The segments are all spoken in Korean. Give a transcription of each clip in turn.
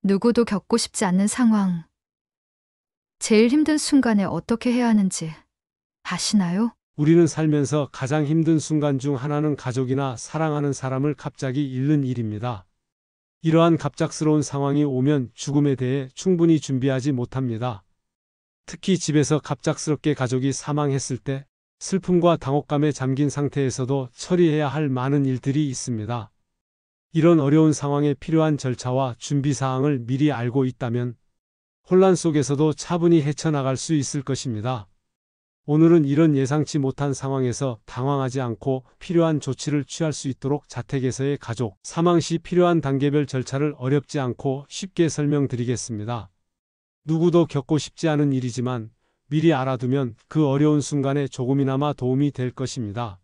누구도 겪고 싶지 않는 상황, 제일 힘든 순간에 어떻게 해야 하는지 아시나요? 우리는 살면서 가장 힘든 순간 중 하나는 가족이나 사랑하는 사람을 갑자기 잃는 일입니다. 이러한 갑작스러운 상황이 오면 죽음에 대해 충분히 준비하지 못합니다. 특히 집에서 갑작스럽게 가족이 사망했을 때 슬픔과 당혹감에 잠긴 상태에서도 처리해야 할 많은 일들이 있습니다. 이런 어려운 상황에 필요한 절차와 준비 사항을 미리 알고 있다면 혼란 속에서도 차분히 헤쳐나갈 수 있을 것입니다. 오늘은 이런 예상치 못한 상황에서 당황하지 않고 필요한 조치를 취할 수 있도록 자택에서의 가족 사망 시 필요한 단계별 절차를 어렵지 않고 쉽게 설명드리겠습니다. 누구도 겪고 싶지 않은 일이지만 미리 알아두면 그 어려운 순간에 조금이나마 도움이 될 것입니다.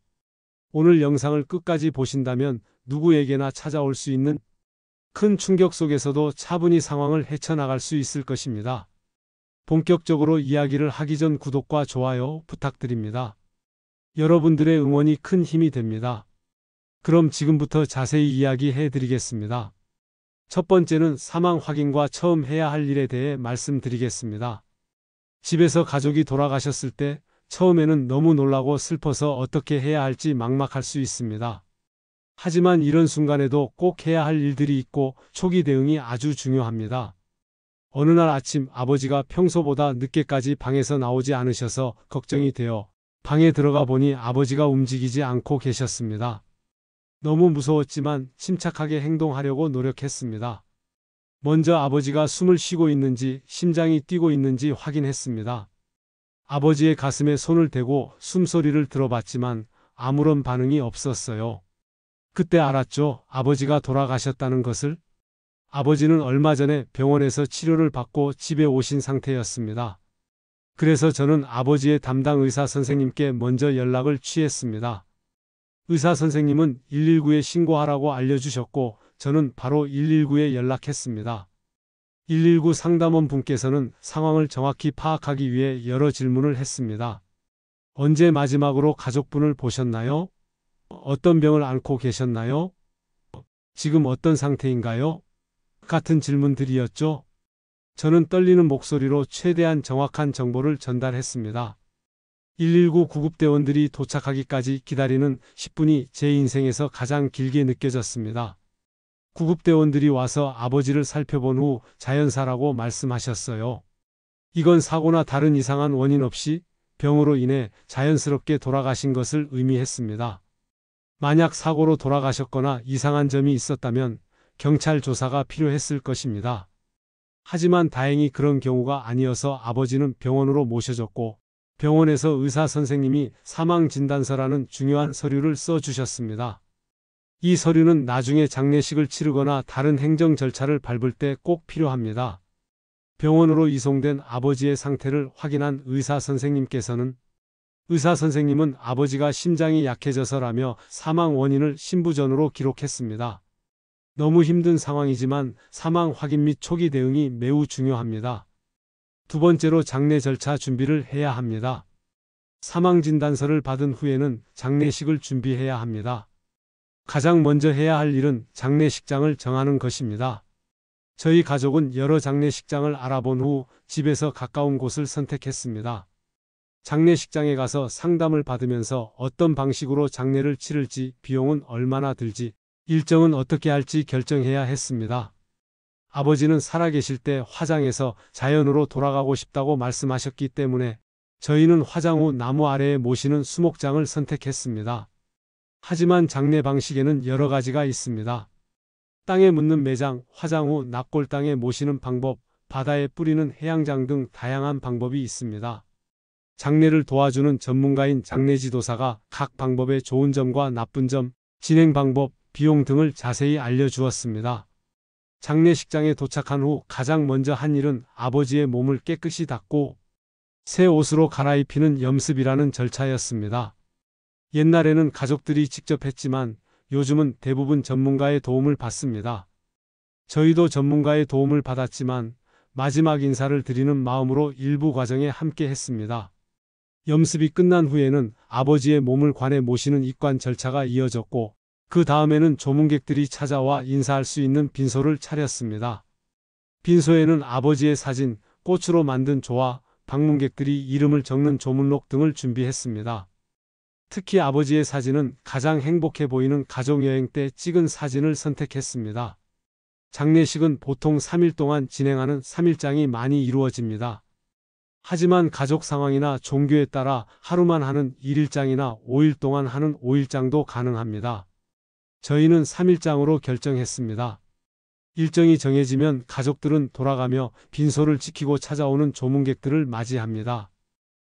오늘 영상을 끝까지 보신다면 누구에게나 찾아올 수 있는 큰 충격 속에서도 차분히 상황을 헤쳐나갈 수 있을 것입니다. 본격적으로 이야기를 하기 전 구독과 좋아요 부탁드립니다. 여러분들의 응원이 큰 힘이 됩니다. 그럼 지금부터 자세히 이야기해 드리겠습니다. 첫 번째는 사망 확인과 처음 해야 할 일에 대해 말씀드리겠습니다. 집에서 가족이 돌아가셨을 때 처음에는 너무 놀라고 슬퍼서 어떻게 해야 할지 막막할 수 있습니다. 하지만 이런 순간에도 꼭 해야 할 일들이 있고 초기 대응이 아주 중요합니다. 어느 날 아침 아버지가 평소보다 늦게까지 방에서 나오지 않으셔서 걱정이 되어 방에 들어가 보니 아버지가 움직이지 않고 계셨습니다. 너무 무서웠지만 침착하게 행동하려고 노력했습니다. 먼저 아버지가 숨을 쉬고 있는지 심장이 뛰고 있는지 확인했습니다. 아버지의 가슴에 손을 대고 숨소리를 들어봤지만 아무런 반응이 없었어요. 그때 알았죠. 아버지가 돌아가셨다는 것을. 아버지는 얼마 전에 병원에서 치료를 받고 집에 오신 상태였습니다. 그래서 저는 아버지의 담당 의사 선생님께 먼저 연락을 취했습니다. 의사 선생님은 119에 신고하라고 알려주셨고 저는 바로 119에 연락했습니다. 119 상담원 분께서는 상황을 정확히 파악하기 위해 여러 질문을 했습니다. 언제 마지막으로 가족분을 보셨나요? 어떤 병을 앓고 계셨나요? 지금 어떤 상태인가요? 같은 질문들이었죠. 저는 떨리는 목소리로 최대한 정확한 정보를 전달했습니다. 119 구급대원들이 도착하기까지 기다리는 10분이 제 인생에서 가장 길게 느껴졌습니다. 구급대원들이 와서 아버지를 살펴본 후 자연사라고 말씀하셨어요. 이건 사고나 다른 이상한 원인 없이 병으로 인해 자연스럽게 돌아가신 것을 의미했습니다. 만약 사고로 돌아가셨거나 이상한 점이 있었다면 경찰 조사가 필요했을 것입니다. 하지만 다행히 그런 경우가 아니어서 아버지는 병원으로 모셔졌고 병원에서 의사 선생님이 사망진단서라는 중요한 서류를 써주셨습니다. 이 서류는 나중에 장례식을 치르거나 다른 행정 절차를 밟을 때 꼭 필요합니다. 병원으로 이송된 아버지의 상태를 확인한 의사 선생님은 아버지가 심장이 약해져서라며 사망 원인을 신부전으로 기록했습니다. 너무 힘든 상황이지만 사망 확인 및 초기 대응이 매우 중요합니다. 두 번째로 장례 절차 준비를 해야 합니다. 사망 진단서를 받은 후에는 장례식을 준비해야 합니다. 가장 먼저 해야 할 일은 장례식장을 정하는 것입니다. 저희 가족은 여러 장례식장을 알아본 후 집에서 가까운 곳을 선택했습니다. 장례식장에 가서 상담을 받으면서 어떤 방식으로 장례를 치를지, 비용은 얼마나 들지, 일정은 어떻게 할지 결정해야 했습니다. 아버지는 살아계실 때 화장해서 자연으로 돌아가고 싶다고 말씀하셨기 때문에 저희는 화장 후 나무 아래에 모시는 수목장을 선택했습니다. 하지만 장례 방식에는 여러 가지가 있습니다. 땅에 묻는 매장, 화장 후 납골 땅에 모시는 방법, 바다에 뿌리는 해양장 등 다양한 방법이 있습니다. 장례를 도와주는 전문가인 장례지도사가 각 방법의 좋은 점과 나쁜 점, 진행 방법, 비용 등을 자세히 알려주었습니다. 장례식장에 도착한 후 가장 먼저 한 일은 아버지의 몸을 깨끗이 닦고 새 옷으로 갈아입히는 염습이라는 절차였습니다. 옛날에는 가족들이 직접 했지만 요즘은 대부분 전문가의 도움을 받습니다. 저희도 전문가의 도움을 받았지만 마지막 인사를 드리는 마음으로 일부 과정에 함께 했습니다. 염습이 끝난 후에는 아버지의 몸을 관에 모시는 입관 절차가 이어졌고 그 다음에는 조문객들이 찾아와 인사할 수 있는 빈소를 차렸습니다. 빈소에는 아버지의 사진, 꽃으로 만든 조와 방문객들이 이름을 적는 조문록 등을 준비했습니다. 특히 아버지의 사진은 가장 행복해 보이는 가족여행 때 찍은 사진을 선택했습니다. 장례식은 보통 3일 동안 진행하는 3일장이 많이 이루어집니다. 하지만 가족 상황이나 종교에 따라 하루만 하는 1일장이나 5일 동안 하는 5일장도 가능합니다. 저희는 3일장으로 결정했습니다. 일정이 정해지면 가족들은 돌아가며 빈소를 지키고 찾아오는 조문객들을 맞이합니다.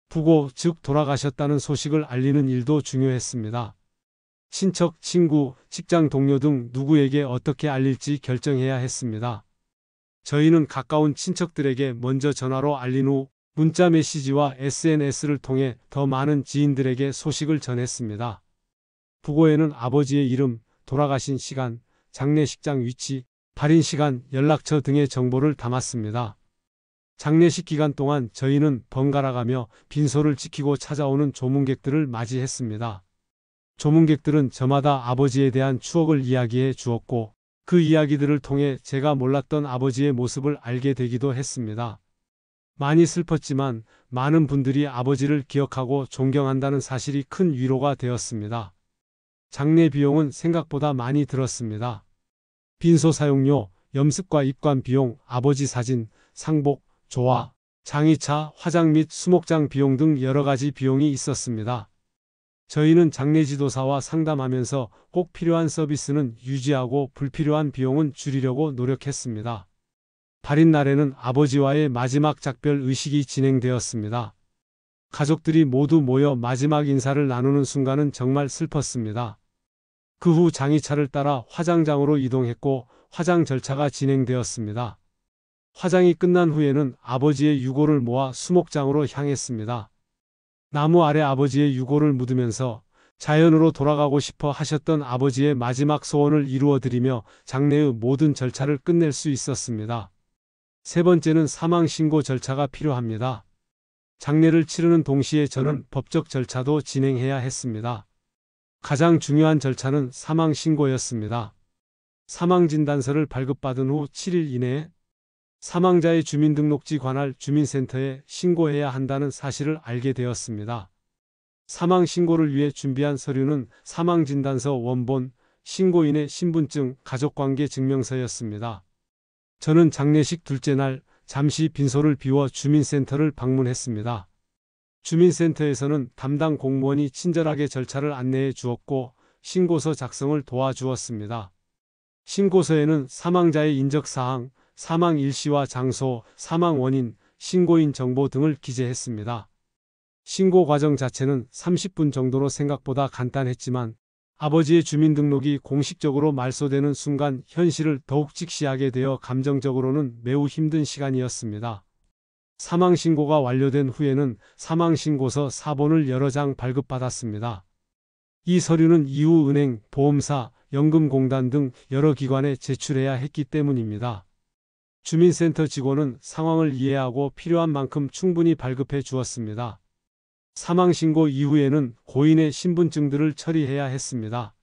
부고, 즉 돌아가셨다는 소식을 알리는 일도 중요했습니다. 친척, 친구, 직장 동료 등 누구에게 어떻게 알릴지 결정해야 했습니다. 저희는 가까운 친척들에게 먼저 전화로 알린 후 문자 메시지와 SNS를 통해 더 많은 지인들에게 소식을 전했습니다. 부고에는 아버지의 이름, 돌아가신 시간, 장례식장 위치, 발인 시간, 연락처 등의 정보를 담았습니다. 장례식 기간 동안 저희는 번갈아가며 빈소를 지키고 찾아오는 조문객들을 맞이했습니다. 조문객들은 저마다 아버지에 대한 추억을 이야기해 주었고 그 이야기들을 통해 제가 몰랐던 아버지의 모습을 알게 되기도 했습니다. 많이 슬펐지만 많은 분들이 아버지를 기억하고 존경한다는 사실이 큰 위로가 되었습니다. 장례 비용은 생각보다 많이 들었습니다. 빈소 사용료, 염습과 입관 비용, 아버지 사진, 상복, 조화, 장의차, 화장 및 수목장 비용 등 여러 가지 비용이 있었습니다. 저희는 장례지도사와 상담하면서 꼭 필요한 서비스는 유지하고 불필요한 비용은 줄이려고 노력했습니다. 발인 날에는 아버지와의 마지막 작별 의식이 진행되었습니다. 가족들이 모두 모여 마지막 인사를 나누는 순간은 정말 슬펐습니다. 그 후 장의차를 따라 화장장으로 이동했고 화장 절차가 진행되었습니다. 화장이 끝난 후에는 아버지의 유골을 모아 수목장으로 향했습니다. 나무 아래 아버지의 유골을 묻으면서 자연으로 돌아가고 싶어 하셨던 아버지의 마지막 소원을 이루어드리며 장례의 모든 절차를 끝낼 수 있었습니다. 세 번째는 사망신고 절차가 필요합니다. 장례를 치르는 동시에 저는 법적 절차도 진행해야 했습니다. 가장 중요한 절차는 사망신고였습니다. 사망진단서를 발급받은 후 7일 이내에 사망자의 주민등록지 관할 주민센터에 신고해야 한다는 사실을 알게 되었습니다. 사망신고를 위해 준비한 서류는 사망진단서 원본, 신고인의 신분증, 가족관계 증명서였습니다. 저는 장례식 둘째 날 잠시 빈소를 비워 주민센터를 방문했습니다. 주민센터에서는 담당 공무원이 친절하게 절차를 안내해 주었고 신고서 작성을 도와주었습니다. 신고서에는 사망자의 인적사항, 사망 일시와 장소, 사망 원인, 신고인 정보 등을 기재했습니다. 신고 과정 자체는 30분 정도로 생각보다 간단했지만 아버지의 주민등록이 공식적으로 말소되는 순간 현실을 더욱 직시하게 되어 감정적으로는 매우 힘든 시간이었습니다. 사망신고가 완료된 후에는 사망신고서 사본을 여러 장 발급받았습니다. 이 서류는 이후 은행, 보험사, 연금공단 등 여러 기관에 제출해야 했기 때문입니다. 주민센터 직원은 상황을 이해하고 필요한 만큼 충분히 발급해 주었습니다. 사망신고 이후에는 고인의 신분증들을 처리해야 했습니다.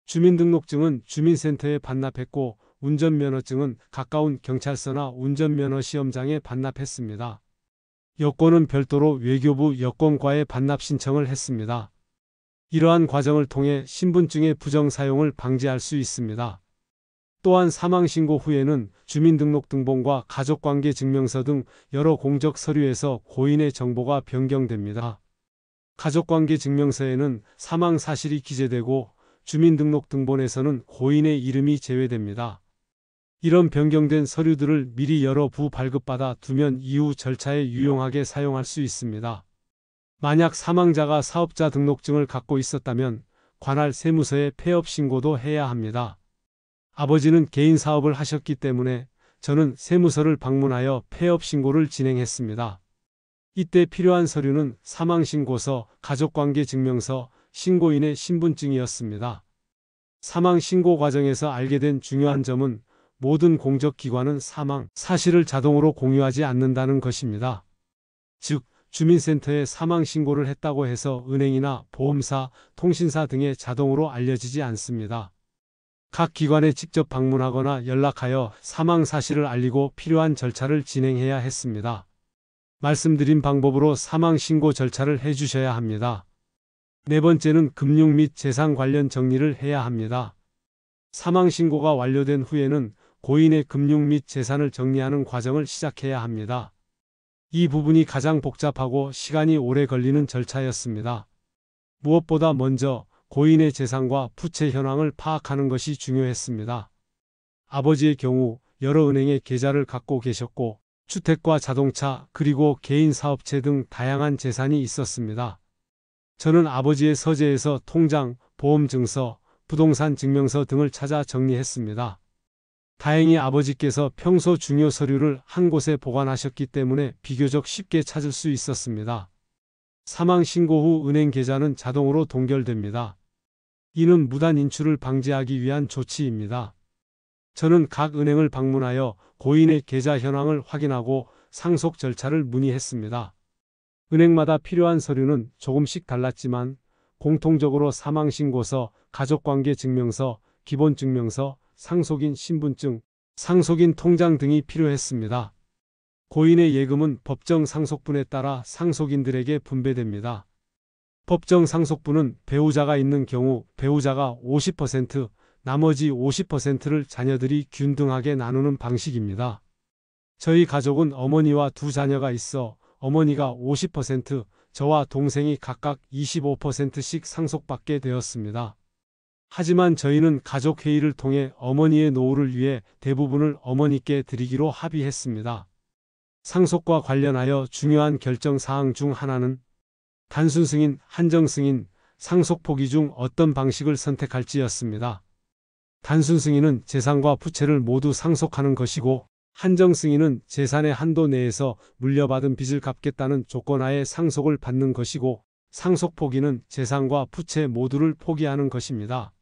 주민등록증은 주민센터에 반납했고 운전면허증은 가까운 경찰서나 운전면허 시험장에 반납했습니다. 여권은 별도로 외교부 여권과에 반납 신청을 했습니다. 이러한 과정을 통해 신분증의 부정 사용을 방지할 수 있습니다. 또한 사망신고 후에는 주민등록등본과 가족관계 증명서 등 여러 공적 서류에서 고인의 정보가 변경됩니다. 가족관계 증명서에는 사망 사실이 기재되고 주민등록등본에서는 고인의 이름이 제외됩니다. 이런 변경된 서류들을 미리 여러 부 발급받아 두면 이후 절차에 유용하게 사용할 수 있습니다. 만약 사망자가 사업자 등록증을 갖고 있었다면 관할 세무서에 폐업 신고도 해야 합니다. 아버지는 개인 사업을 하셨기 때문에 저는 세무서를 방문하여 폐업 신고를 진행했습니다. 이때 필요한 서류는 사망신고서, 가족관계 증명서, 신고인의 신분증이었습니다. 사망신고 과정에서 알게 된 중요한 점은 모든 공적기관은 사망 사실을 자동으로 공유하지 않는다는 것입니다. 즉, 주민센터에 사망신고를 했다고 해서 은행이나 보험사, 통신사 등에 자동으로 알려지지 않습니다. 각 기관에 직접 방문하거나 연락하여 사망 사실을 알리고 필요한 절차를 진행해야 했습니다. 말씀드린 방법으로 사망 신고 절차를 해주셔야 합니다. 네 번째는 금융 및 재산 관련 정리를 해야 합니다. 사망 신고가 완료된 후에는 고인의 금융 및 재산을 정리하는 과정을 시작해야 합니다. 이 부분이 가장 복잡하고 시간이 오래 걸리는 절차였습니다. 무엇보다 먼저 고인의 재산과 부채 현황을 파악하는 것이 중요했습니다. 아버지의 경우 여러 은행의 계좌를 갖고 계셨고 주택과 자동차 그리고 개인 사업체 등 다양한 재산이 있었습니다. 저는 아버지의 서재에서 통장, 보험증서, 부동산 증명서 등을 찾아 정리했습니다. 다행히 아버지께서 평소 중요 서류를 한 곳에 보관하셨기 때문에 비교적 쉽게 찾을 수 있었습니다. 사망 신고 후 은행 계좌는 자동으로 동결됩니다. 이는 무단 인출을 방지하기 위한 조치입니다. 저는 각 은행을 방문하여 고인의 계좌 현황을 확인하고 상속 절차를 문의했습니다. 은행마다 필요한 서류는 조금씩 달랐지만 공통적으로 사망신고서, 가족관계증명서, 기본증명서, 상속인 신분증, 상속인 통장 등이 필요했습니다. 고인의 예금은 법정 상속분에 따라 상속인들에게 분배됩니다. 법정 상속분은 배우자가 있는 경우 배우자가 50%, 나머지 50%를 자녀들이 균등하게 나누는 방식입니다. 저희 가족은 어머니와 두 자녀가 있어 어머니가 50%, 저와 동생이 각각 25%씩 상속받게 되었습니다. 하지만 저희는 가족회의를 통해 어머니의 노후를 위해 대부분을 어머니께 드리기로 합의했습니다. 상속과 관련하여 중요한 결정 사항 중 하나는 단순 승인, 한정 승인, 상속 포기 중 어떤 방식을 선택할지였습니다. 단순 승인은 재산과 부채를 모두 상속하는 것이고 한정 승인은 재산의 한도 내에서 물려받은 빚을 갚겠다는 조건하에 상속을 받는 것이고 상속 포기는 재산과 부채 모두를 포기하는 것입니다.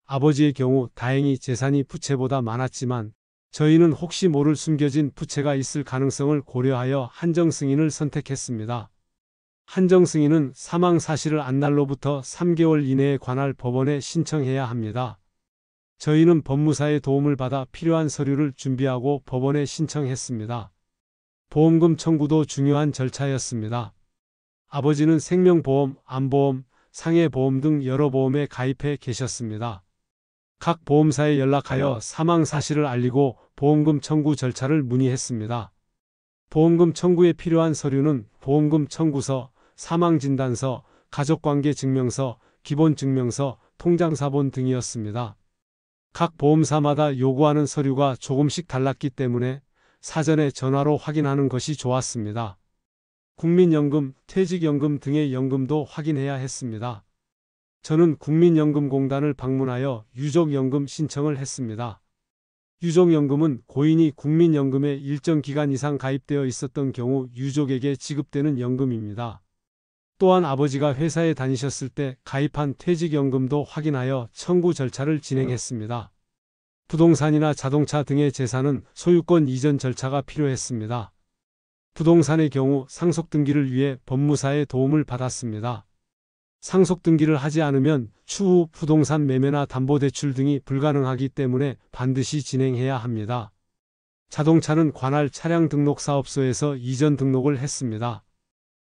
아버지의 경우 다행히 재산이 부채보다 많았지만 저희는 혹시 모를 숨겨진 부채가 있을 가능성을 고려하여 한정 승인을 선택했습니다. 한정 승인은 사망 사실을 안 날로부터 3개월 이내에 관할 법원에 신청해야 합니다. 저희는 법무사의 도움을 받아 필요한 서류를 준비하고 법원에 신청했습니다. 보험금 청구도 중요한 절차였습니다. 아버지는 생명보험, 암보험, 상해보험 등 여러 보험에 가입해 계셨습니다. 각 보험사에 연락하여 사망 사실을 알리고 보험금 청구 절차를 문의했습니다. 보험금 청구에 필요한 서류는 보험금 청구서, 사망진단서, 가족관계증명서, 기본증명서, 통장사본 등이었습니다. 각 보험사마다 요구하는 서류가 조금씩 달랐기 때문에 사전에 전화로 확인하는 것이 좋았습니다. 국민연금, 퇴직연금 등의 연금도 확인해야 했습니다. 저는 국민연금공단을 방문하여 유족연금 신청을 했습니다. 유족연금은 고인이 국민연금에 일정 기간 이상 가입되어 있었던 경우 유족에게 지급되는 연금입니다. 또한 아버지가 회사에 다니셨을 때 가입한 퇴직연금도 확인하여 청구 절차를 진행했습니다. 부동산이나 자동차 등의 재산은 소유권 이전 절차가 필요했습니다. 부동산의 경우 상속등기를 위해 법무사의 도움을 받았습니다. 상속등기를 하지 않으면 추후 부동산 매매나 담보대출 등이 불가능하기 때문에 반드시 진행해야 합니다. 자동차는 관할 차량등록사업소에서 이전 등록을 했습니다.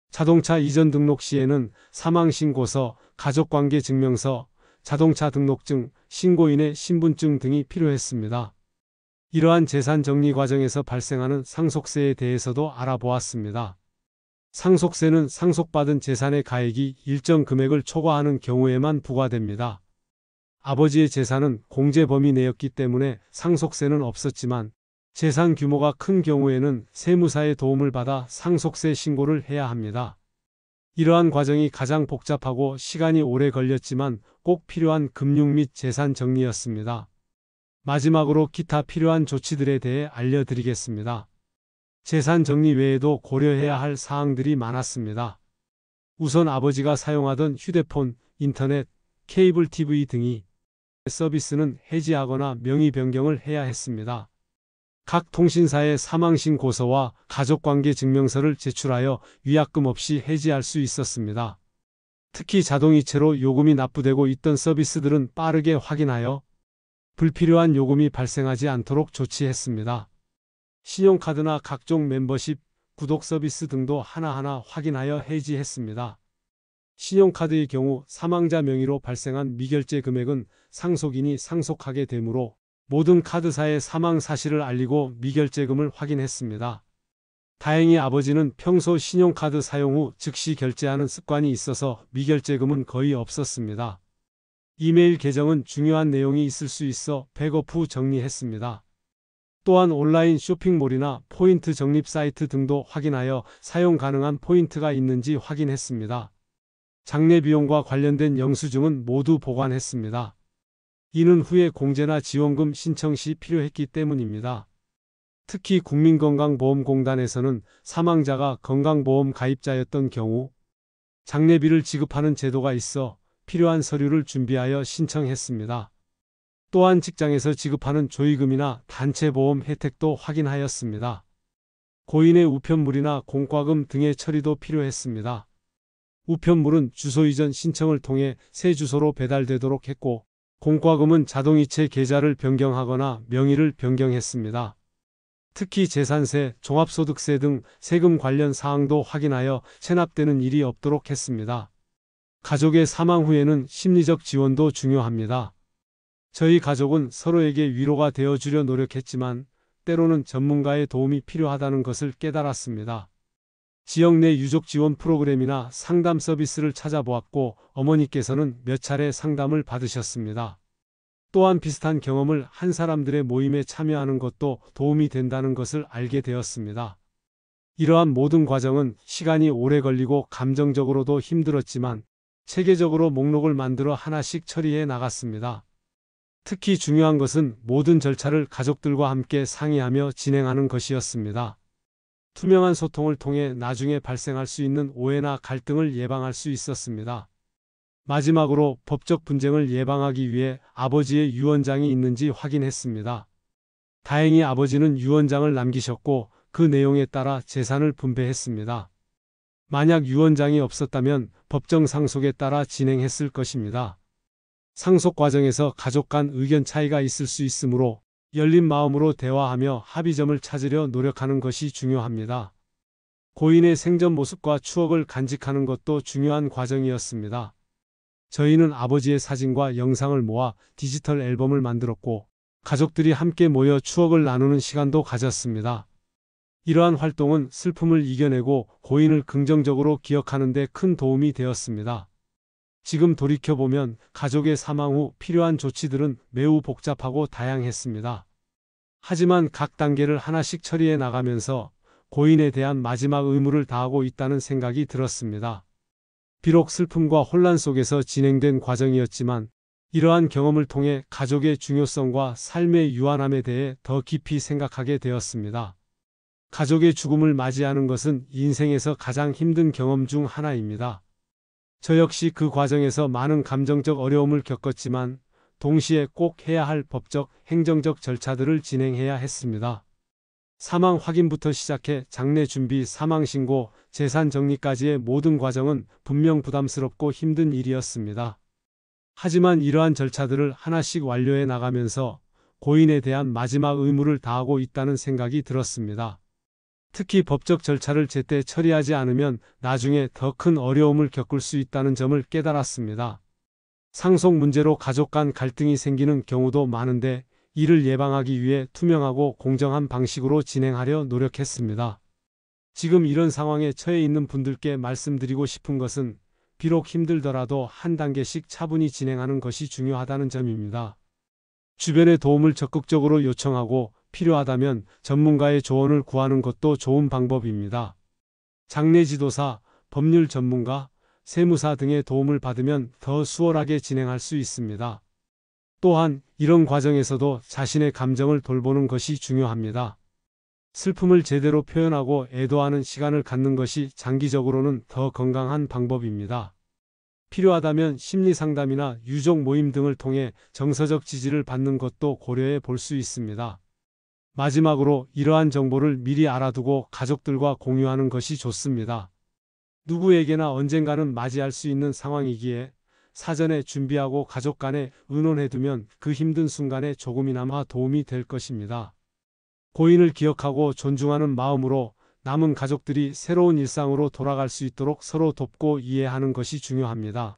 자동차 이전 등록 시에는 사망신고서, 가족관계증명서, 자동차 등록증, 신고인의 신분증 등이 필요했습니다. 이러한 재산 정리 과정에서 발생하는 상속세에 대해서도 알아보았습니다. 상속세는 상속받은 재산의 가액이 일정 금액을 초과하는 경우에만 부과됩니다. 아버지의 재산은 공제 범위 내였기 때문에 상속세는 없었지만 재산 규모가 큰 경우에는 세무사의 도움을 받아 상속세 신고를 해야 합니다. 이러한 과정이 가장 복잡하고 시간이 오래 걸렸지만 꼭 필요한 금융 및 재산 정리였습니다. 마지막으로 기타 필요한 조치들에 대해 알려드리겠습니다. 재산 정리 외에도 고려해야 할 사항들이 많았습니다. 우선 아버지가 사용하던 휴대폰, 인터넷, 케이블 TV 등이 서비스는 해지하거나 명의 변경을 해야 했습니다. 각 통신사에 사망신고서와 가족관계증명서를 제출하여 위약금 없이 해지할 수 있었습니다. 특히 자동이체로 요금이 납부되고 있던 서비스들은 빠르게 확인하여 불필요한 요금이 발생하지 않도록 조치했습니다. 신용카드나 각종 멤버십, 구독 서비스 등도 하나하나 확인하여 해지했습니다. 신용카드의 경우 사망자 명의로 발생한 미결제 금액은 상속인이 상속하게 되므로 모든 카드사의 사망 사실을 알리고 미결제금을 확인했습니다. 다행히 아버지는 평소 신용카드 사용 후 즉시 결제하는 습관이 있어서 미결제금은 거의 없었습니다. 이메일 계정은 중요한 내용이 있을 수 있어 백업 후 정리했습니다. 또한 온라인 쇼핑몰이나 포인트 적립 사이트 등도 확인하여 사용 가능한 포인트가 있는지 확인했습니다. 장례 비용과 관련된 영수증은 모두 보관했습니다. 이는 후에 공제나 지원금 신청 시 필요했기 때문입니다. 특히 국민건강보험공단에서는 사망자가 건강보험 가입자였던 경우 장례비를 지급하는 제도가 있어 필요한 서류를 준비하여 신청했습니다. 또한 직장에서 지급하는 조의금이나 단체보험 혜택도 확인하였습니다. 고인의 우편물이나 공과금 등의 처리도 필요했습니다. 우편물은 주소 이전 신청을 통해 새 주소로 배달되도록 했고, 공과금은 자동이체 계좌를 변경하거나 명의를 변경했습니다. 특히 재산세, 종합소득세 등 세금 관련 사항도 확인하여 체납되는 일이 없도록 했습니다. 가족의 사망 후에는 심리적 지원도 중요합니다. 저희 가족은 서로에게 위로가 되어주려 노력했지만 때로는 전문가의 도움이 필요하다는 것을 깨달았습니다. 지역 내 유족 지원 프로그램이나 상담 서비스를 찾아보았고 어머니께서는 몇 차례 상담을 받으셨습니다. 또한 비슷한 경험을 한 사람들의 모임에 참여하는 것도 도움이 된다는 것을 알게 되었습니다. 이러한 모든 과정은 시간이 오래 걸리고 감정적으로도 힘들었지만 체계적으로 목록을 만들어 하나씩 처리해 나갔습니다. 특히 중요한 것은 모든 절차를 가족들과 함께 상의하며 진행하는 것이었습니다. 투명한 소통을 통해 나중에 발생할 수 있는 오해나 갈등을 예방할 수 있었습니다. 마지막으로 법적 분쟁을 예방하기 위해 아버지의 유언장이 있는지 확인했습니다. 다행히 아버지는 유언장을 남기셨고 그 내용에 따라 재산을 분배했습니다. 만약 유언장이 없었다면 법정 상속에 따라 진행했을 것입니다. 상속 과정에서 가족 간 의견 차이가 있을 수 있으므로 열린 마음으로 대화하며 합의점을 찾으려 노력하는 것이 중요합니다. 고인의 생전 모습과 추억을 간직하는 것도 중요한 과정이었습니다. 저희는 아버지의 사진과 영상을 모아 디지털 앨범을 만들었고 가족들이 함께 모여 추억을 나누는 시간도 가졌습니다. 이러한 활동은 슬픔을 이겨내고 고인을 긍정적으로 기억하는 데 큰 도움이 되었습니다. 지금 돌이켜보면 가족의 사망 후 필요한 조치들은 매우 복잡하고 다양했습니다. 하지만 각 단계를 하나씩 처리해 나가면서 고인에 대한 마지막 의무를 다하고 있다는 생각이 들었습니다. 비록 슬픔과 혼란 속에서 진행된 과정이었지만 이러한 경험을 통해 가족의 중요성과 삶의 유한함에 대해 더 깊이 생각하게 되었습니다. 가족의 죽음을 맞이하는 것은 인생에서 가장 힘든 경험 중 하나입니다. 저 역시 그 과정에서 많은 감정적 어려움을 겪었지만 동시에 꼭 해야 할 법적, 행정적 절차들을 진행해야 했습니다. 사망 확인부터 시작해 장례 준비, 사망 신고, 재산 정리까지의 모든 과정은 분명 부담스럽고 힘든 일이었습니다. 하지만 이러한 절차들을 하나씩 완료해 나가면서 고인에 대한 마지막 의무를 다하고 있다는 생각이 들었습니다. 특히 법적 절차를 제때 처리하지 않으면 나중에 더 큰 어려움을 겪을 수 있다는 점을 깨달았습니다. 상속 문제로 가족 간 갈등이 생기는 경우도 많은데 이를 예방하기 위해 투명하고 공정한 방식으로 진행하려 노력했습니다. 지금 이런 상황에 처해 있는 분들께 말씀드리고 싶은 것은 비록 힘들더라도 한 단계씩 차분히 진행하는 것이 중요하다는 점입니다. 주변의 도움을 적극적으로 요청하고 필요하다면 전문가의 조언을 구하는 것도 좋은 방법입니다. 장례 지도사, 법률 전문가, 세무사 등의 도움을 받으면 더 수월하게 진행할 수 있습니다. 또한 이런 과정에서도 자신의 감정을 돌보는 것이 중요합니다. 슬픔을 제대로 표현하고 애도하는 시간을 갖는 것이 장기적으로는 더 건강한 방법입니다. 필요하다면 심리 상담이나 유족 모임 등을 통해 정서적 지지를 받는 것도 고려해 볼 수 있습니다. 마지막으로 이러한 정보를 미리 알아두고 가족들과 공유하는 것이 좋습니다. 누구에게나 언젠가는 맞이할 수 있는 상황이기에 사전에 준비하고 가족 간에 의논해두면 그 힘든 순간에 조금이나마 도움이 될 것입니다. 고인을 기억하고 존중하는 마음으로 남은 가족들이 새로운 일상으로 돌아갈 수 있도록 서로 돕고 이해하는 것이 중요합니다.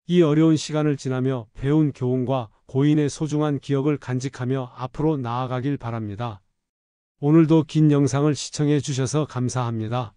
이 어려운 시간을 지나며 배운 교훈과 고인의 소중한 기억을 간직하며 앞으로 나아가길 바랍니다. 오늘도 긴 영상을 시청해 주셔서 감사합니다.